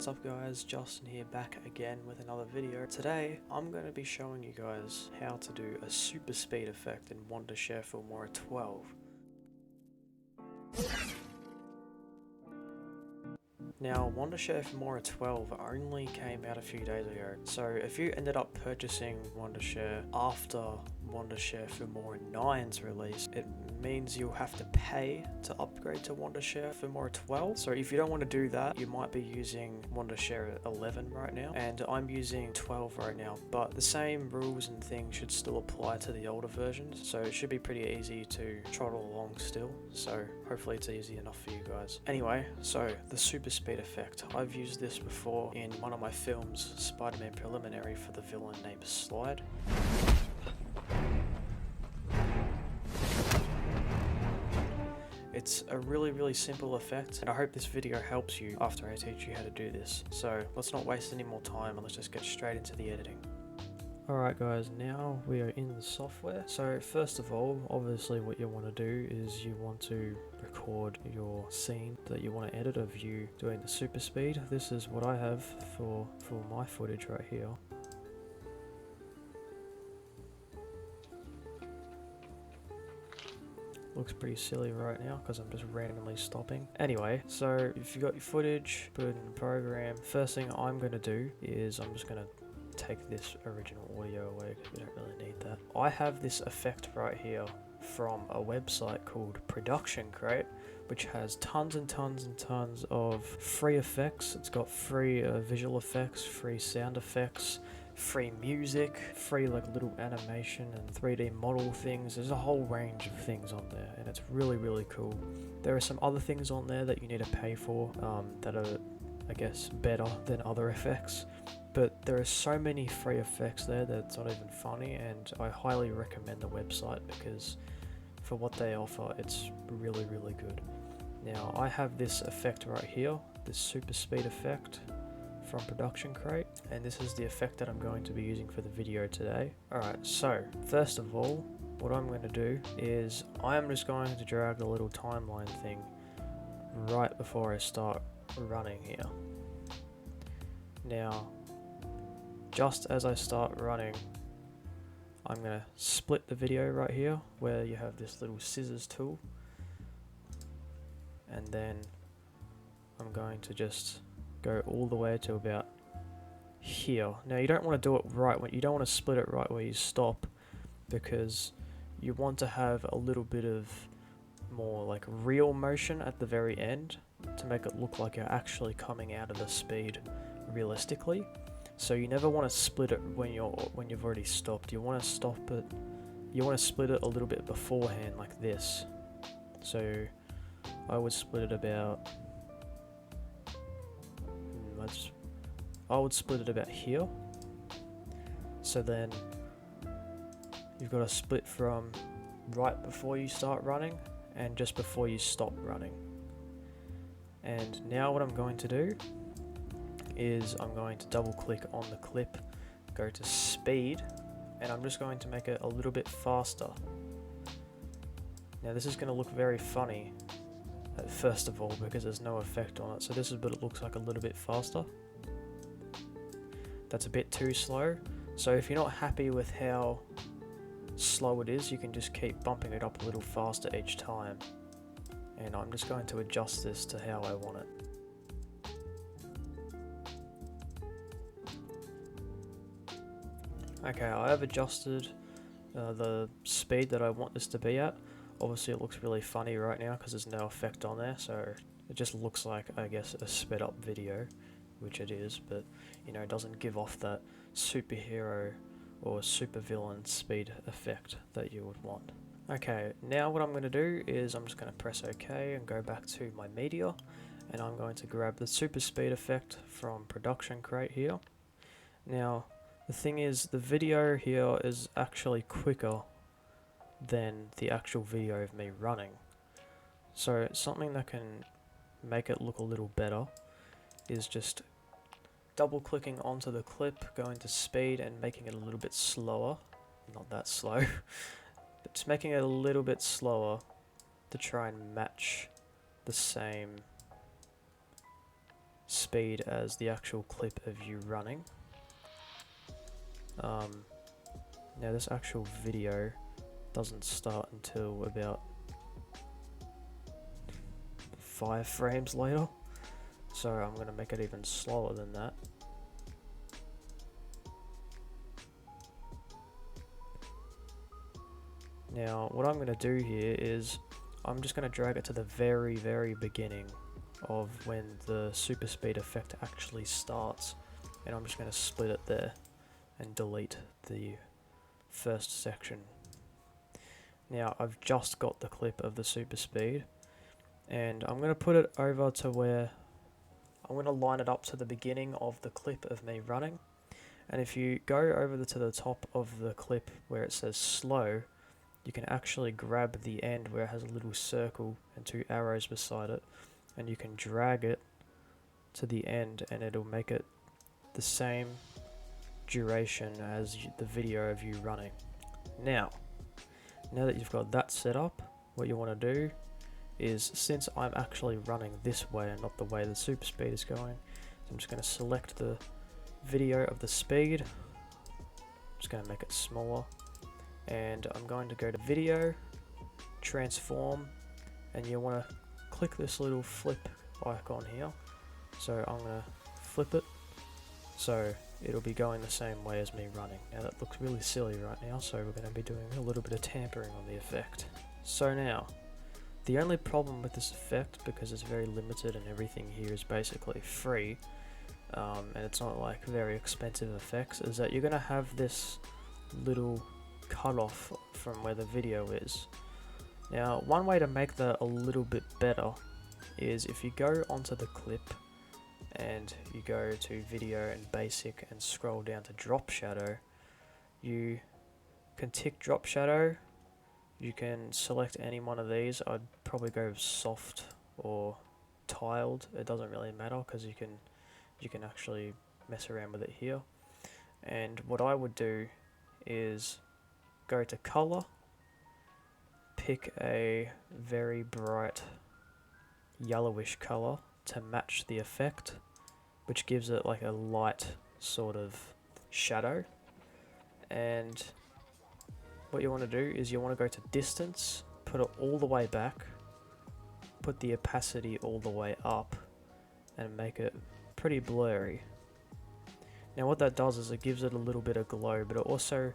What's up guys, Justin here back again with another video. Today I'm going to be showing you guys how to do a super speed effect in Wondershare Filmora 12. Now, Wondershare Filmora 12 only came out a few days ago, so if you ended up purchasing Wondershare after Wondershare Filmora 9's release, it means you'll have to pay to upgrade to Wondershare Filmora 12. So if you don't want to do that, you might be using Wondershare 11 right now, and I'm using 12 right now, but the same rules and things should still apply to the older versions, so it should be pretty easy to trottle along still, so hopefully it's easy enough for you guys. Anyway, so the super speed effect. I've used this before in one of my films, Spider-Man Preliminary, for the villain named Slide. It's a really simple effect, and I hope this video helps you after I teach you how to do this. So let's not waste any more time and let's just get straight into the editing. Alright guys, now we are in the software. So first of all, obviously what you want to do is you want to record your scene that you want to edit of you doing the super speed. This is what I have for my footage right here. Looks pretty silly right now because I'm just randomly stopping. Anyway, so if you got your footage, put it in the program. First thing I'm going to do is I'm just going to take this original audio away because we don't really need that. I have this effect right here from a website called Production Crate, which has tons and tons of free effects. It's got free visual effects, free sound effects, free music, free like little animation and 3D model things. There's a whole range of things on there and it's really cool. There are some other things on there that you need to pay for that are, I guess, better than other effects. But there are so many free effects there that it's not even funny, and I highly recommend the website because for what they offer, it's really good. Now I have this effect right here, this super speed effect from Production Crate, and this is the effect that I'm going to be using for the video today. Alright, so first of all, what I'm going to do is I'm just going to drag the little timeline thing right before I start running here. Now, just as I start running, I'm going to split the video right here where you have this little scissors tool, and then I'm going to just go all the way to about here. Now you don't want to do it right when you don't want to split it right where you stop, because you want to have a little bit of more like real motion at the very end to make it look like you're actually coming out of the speed realistically. So you never want to split it when you've already stopped. You want to stop it. You want to split it a little bit beforehand, like this. So I would split it about. I would split it about here. So then you've got to split from right before you start running and just before you stop running. And now what I'm going to do is I'm going to double click on the clip, go to speed, and I'm just going to make it a little bit faster. Now this is going to look very funny first of all because there's no effect on it, so this is what it looks like a little bit faster. That's a bit too slow, so if you're not happy with how slow it is, you can just keep bumping it up a little faster each time. And I'm just going to adjust this to how I want it. Okay, I have adjusted the speed that I want this to be at. Obviously it looks really funny right now because there's no effect on there, so it just looks like, I guess, a sped up video, which it is, but you know, it doesn't give off that superhero or supervillain speed effect that you would want. Okay, now what I'm going to do is I'm just going to press OK and go back to my media, and I'm going to grab the super speed effect from Production Crate here. Now the thing is, the video here is actually quicker than the actual video of me running. So something that can make it look a little better is just double clicking onto the clip, going to speed and making it a little bit slower. Not that slow, but just making it a little bit slower to try and match the same speed as the actual clip of you running. Now this actual video doesn't start until about 5 frames later, so I'm going to make it even slower than that. Now what I'm going to do here is I'm just going to drag it to the very beginning of when the super speed effect actually starts, and I'm just going to split it there and delete the first section. Now I've just got the clip of the super speed, and I'm going to put it over to where I'm going to line it up to the beginning of the clip of me running. And if you go over to the top of the clip where it says slow, you can actually grab the end where it has a little circle and 2 arrows beside it, and you can drag it to the end and it'll make it the same duration as the video of you running. Now that you've got that set up, what you want to do is, since I'm actually running this way and not the way the super speed is going, I'm just going to select the video of the speed. I'm just going to make it smaller, and I'm going to go to video, transform, and you want to click this little flip icon here. So I'm going to flip it so it'll be going the same way as me running. Now that looks really silly right now, so we're going to be doing a little bit of tampering on the effect. So now, the only problem with this effect, because it's very limited and everything here is basically free, and it's not like very expensive effects, is that you're going to have this little cutoff from where the video is. Now, one way to make that a little bit better is if you go onto the clip and you go to video and basic and scroll down to drop shadow, you can tick drop shadow. You can select any one of these. I'd probably go soft or tiled. It doesn't really matter because you can actually mess around with it here. And what I would do is go to color, pick a very bright yellowish color to match the effect, which gives it like a light sort of shadow. And what you want to do is you want to go to distance, put it all the way back, put the opacity all the way up, and make it pretty blurry. Now what that does is it gives it a little bit of glow, but it also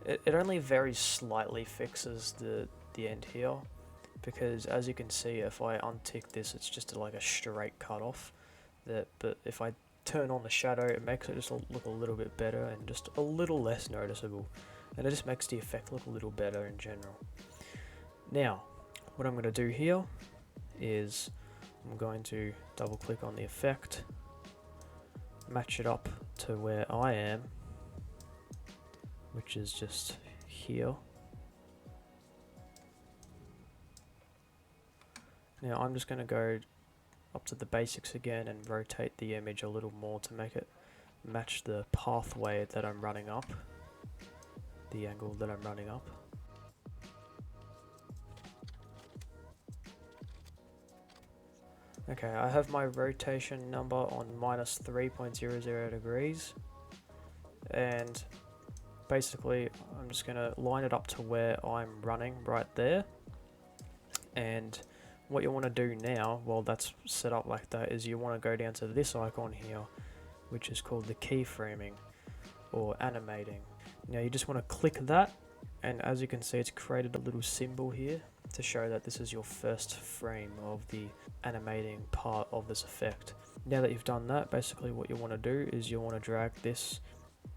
it only very slightly fixes the end here, because as you can see, if I untick this, it's just like a straight cut off. But if I turn on the shadow, it makes it just look a little bit better and just a little less noticeable, and it just makes the effect look a little better in general. Now what I'm going to do here is I'm going to double click on the effect, match it up to where I am, which is just here. Now I'm just going to go up to the basics again and rotate the image a little more to make it match the pathway that I'm running up, the angle that I'm running up. Okay, I have my rotation number on -3.00 degrees, and basically I'm just going to line it up to where I'm running right there. And what you want to do now, while that's set up like that, is you want to go down to this icon here, which is called the keyframing or animating. Now you just want to click that, and as you can see, it's created a little symbol here to show that this is your first frame of the animating part of this effect. Now that you've done that, basically what you want to do is you want to drag this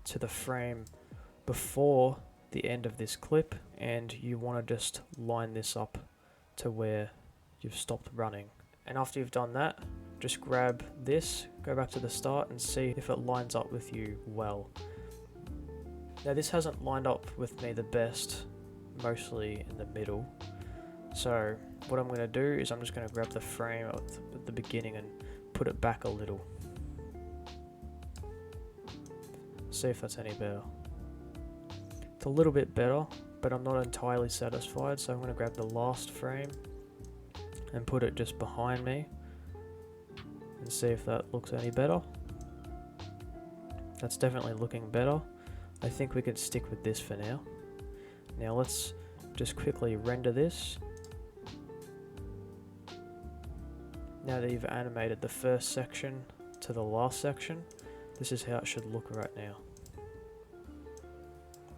to the frame before the end of this clip, and you want to just line this up to where you've stopped running. And after you've done that, just grab this, go back to the start and see if it lines up with you well. Now this hasn't lined up with me the best, mostly in the middle. So what I'm going to do is I'm just going to grab the frame at the beginning and put it back a little. See if that's any better. It's a little bit better, but I'm not entirely satisfied, so I'm going to grab the last frame and put it just behind me and see if that looks any better. That's definitely looking better. I think we could stick with this for now. Now let's just quickly render this. Now that you've animated the first section to the last section, this is how it should look right now.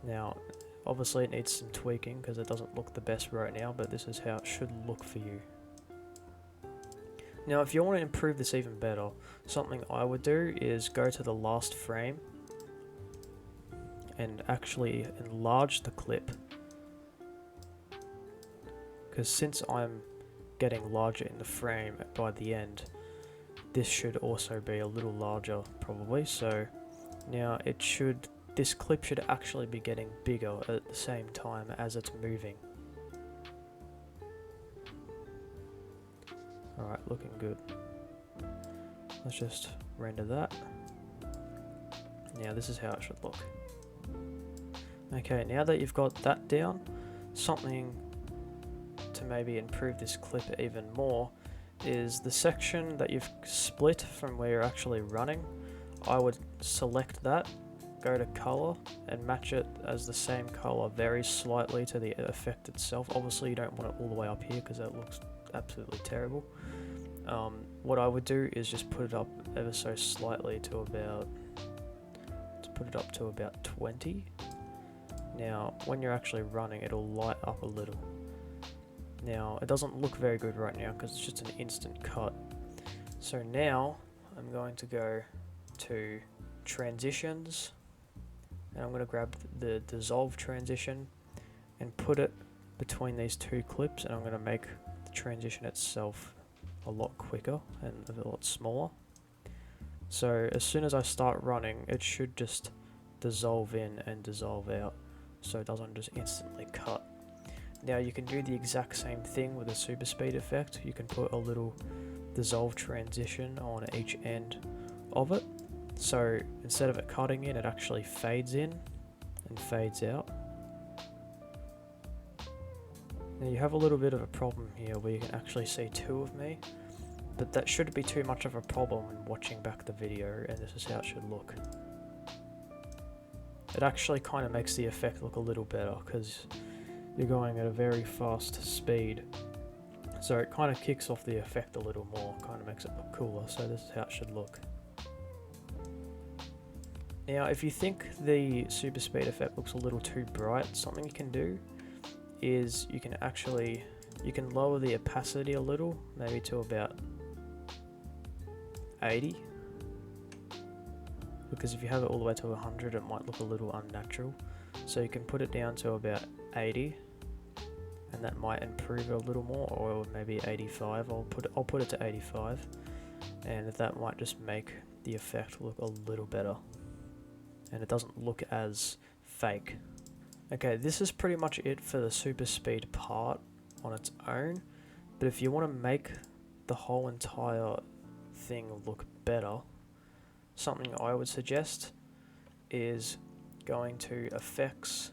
Now, obviously it needs some tweaking because it doesn't look the best right now, but this is how it should look for you. Now, if you want to improve this even better, something I would do is go to the last frame and actually enlarge the clip. Because since I'm getting larger in the frame by the end, this should also be a little larger probably. So now this clip should actually be getting bigger at the same time as it's moving. Alright, looking good. Let's just render that. Now this is how it should look. Okay, now that you've got that down, something to maybe improve this clip even more is the section that you've split from where you're actually running. I would select that, go to color and match it as the same color very slightly to the effect itself. Obviously you don't want it all the way up here because that looks absolutely terrible. What I would do is just put it up ever so slightly to about, let's put it up to about 20. Now when you're actually running, it'll light up a little. Now it doesn't look very good right now because it's just an instant cut. So now I'm going to go to transitions and I'm going to grab the dissolve transition and put it between these two clips, and I'm going to make the transition itself a lot quicker and a lot smaller. So as soon as I start running, it should just dissolve in and dissolve out, so it doesn't just instantly cut. Now you can do the exact same thing with a super speed effect. You can put a little dissolve transition on each end of it, so instead of it cutting in, it actually fades in and fades out. Now you have a little bit of a problem here where you can actually see two of me, but that shouldn't be too much of a problem when watching back the video, and this is how it should look. It actually kind of makes the effect look a little better because you're going at a very fast speed, so it kind of kicks off the effect a little more, kind of makes it look cooler. So this is how it should look. Now if you think the super speed effect looks a little too bright, something you can do is you can lower the opacity a little, maybe to about 80, because if you have it all the way to 100 it might look a little unnatural. So you can put it down to about 80 and that might improve it a little more, or maybe 85. I'll put it to 85, and that might just make the effect look a little better and it doesn't look as fake. Okay, this is pretty much it for the super speed part on its own, but if you want to make the whole entire thing look better, something I would suggest is going to effects,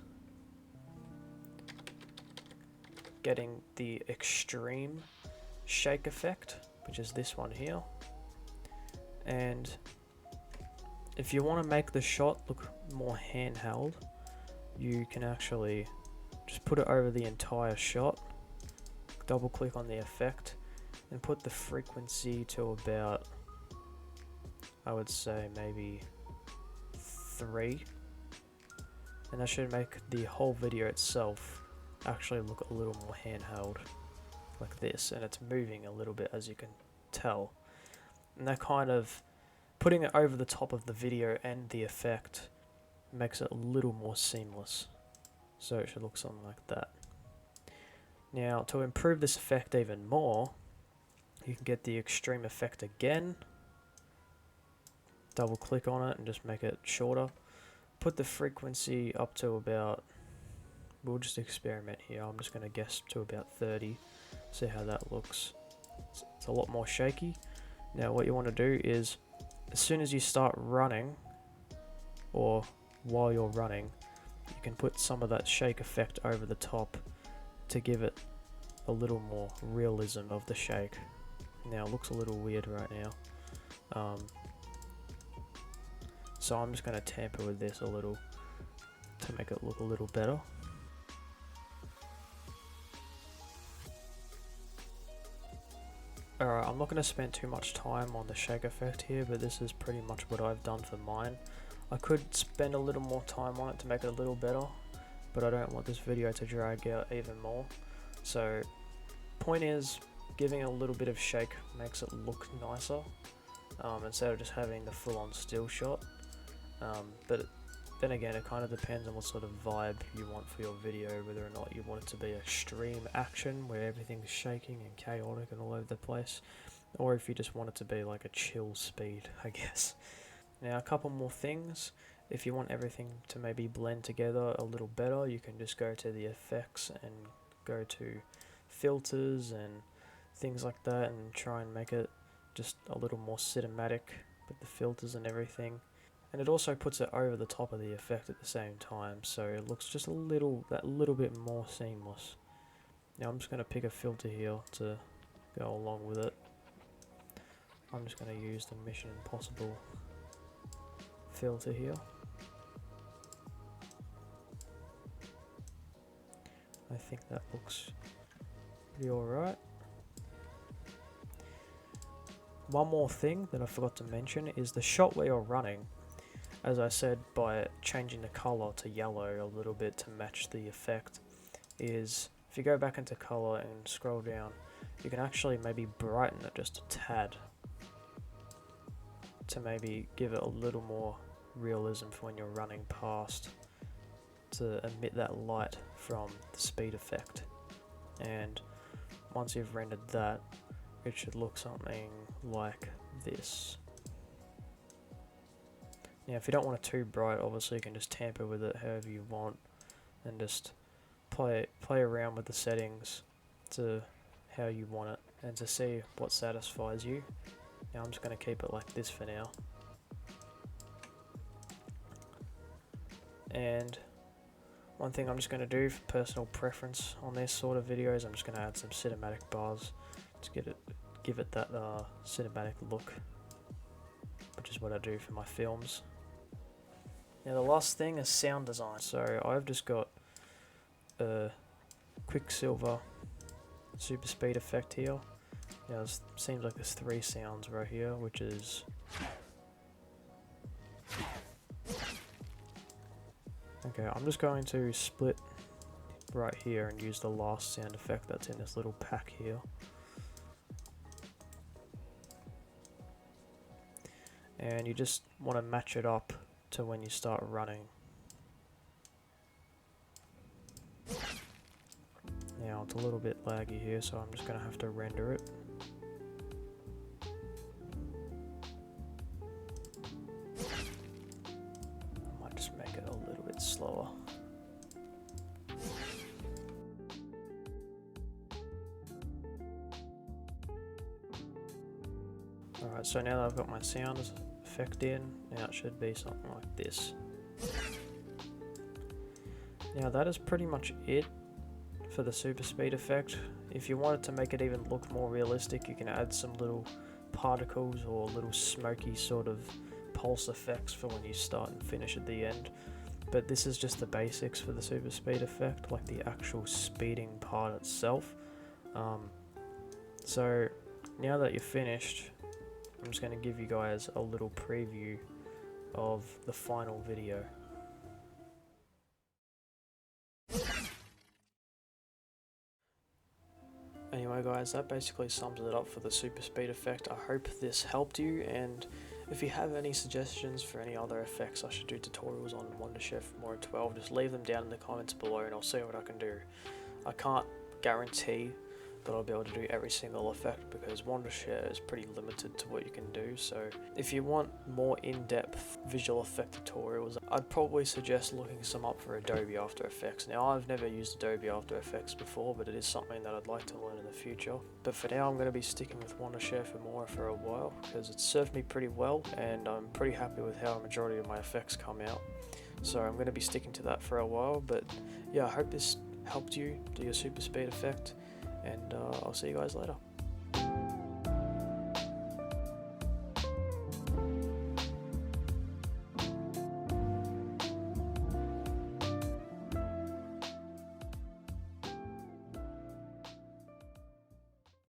getting the extreme shake effect, which is this one here, and if you want to make the shot look more handheld, you can actually just put it over the entire shot, double click on the effect and put the frequency to about, I would say maybe 3, and that should make the whole video itself actually look a little more handheld like this, and it's moving a little bit as you can tell, and that kind of putting it over the top of the video and the effect makes it a little more seamless. So it should look something like that. Now to improve this effect even more, you can get the extreme effect again, double click on it and just make it shorter, put the frequency up to about, we'll just experiment here, I'm just going to guess to about 30, see how that looks. It's a lot more shaky. Now what you want to do is, as soon as you start running, or while you're running, you can put some of that shake effect over the top to give it a little more realism of the shake. Now it looks a little weird right now, So I'm just going to tamper with this a little to make it look a little better. Alright, I'm not going to spend too much time on the shake effect here, but this is pretty much what I've done for mine. I could spend a little more time on it to make it a little better, but I don't want this video to drag out even more. So, point is, giving it a little bit of shake makes it look nicer, instead of just having the full-on still shot. But then again, it kind of depends on what sort of vibe you want for your video, whether or not you want it to be extreme action where everything's shaking and chaotic and all over the place, or if you just want it to be like a chill speed, I guess. Now, a couple more things. If you want everything to maybe blend together a little better, you can just go to the effects and go to filters and things like that and try and make it just a little more cinematic with the filters and everything. And it also puts it over the top of the effect at the same time, so it looks just that little bit more seamless. Now I'm just going to pick a filter here to go along with it. I'm just going to use the Mission Impossible filter here. I think that looks pretty alright. One more thing that I forgot to mention is the shot where you're running. As I said, by changing the color to yellow a little bit to match the effect, is if you go back into color and scroll down, you can actually maybe brighten it just a tad to maybe give it a little more realism for when you're running past, to emit that light from the speed effect. And once you've rendered that, it should look something like this. Now if you don't want it too bright, obviously you can just tamper with it however you want and just play around with the settings to how you want it and to see what satisfies you. Now I'm just going to keep it like this for now. And one thing I'm just going to do for personal preference on this sort of videos, I'm just going to add some cinematic bars to give it that cinematic look, which is what I do for my films. Now the last thing is sound design. So I've just got a Quicksilver super speed effect here. Now it seems like there's 3 sounds right here, which is okay. I'm just going to split right here and use the last sound effect that's in this little pack here. And you just want to match it up to when you start running. Now it's a little bit laggy here, so I'm just going to have to render it. I might just make it a little bit slower. Alright, so now that I've got my sound effect in, now it should be something like this. Now that is pretty much it for the super speed effect. If you wanted to make it even look more realistic, you can add some little particles or little smoky sort of pulse effects for when you start and finish at the end. But this is just the basics for the super speed effect, like the actual speeding part itself. So now that you're finished, I'm just going to give you guys a little preview of the final video. Anyway guys, that basically sums it up for the super speed effect. I hope this helped you, and if you have any suggestions for any other effects I should do tutorials on Wondershare for more 12, just leave them down in the comments below and I'll see what I can do. I can't guarantee that I'll be able to do every single effect because Wondershare is pretty limited to what you can do. So if you want more in-depth visual effect tutorials, I'd probably suggest looking some up for Adobe After Effects. Now I've never used Adobe After Effects before, but it is something that I'd like to learn in the future. But for now I'm going to be sticking with Wondershare for a while because it's served me pretty well and I'm pretty happy with how a majority of my effects come out. So I'm going to be sticking to that for a while, but yeah, I hope this helped you do your super speed effect. And I'll see you guys later.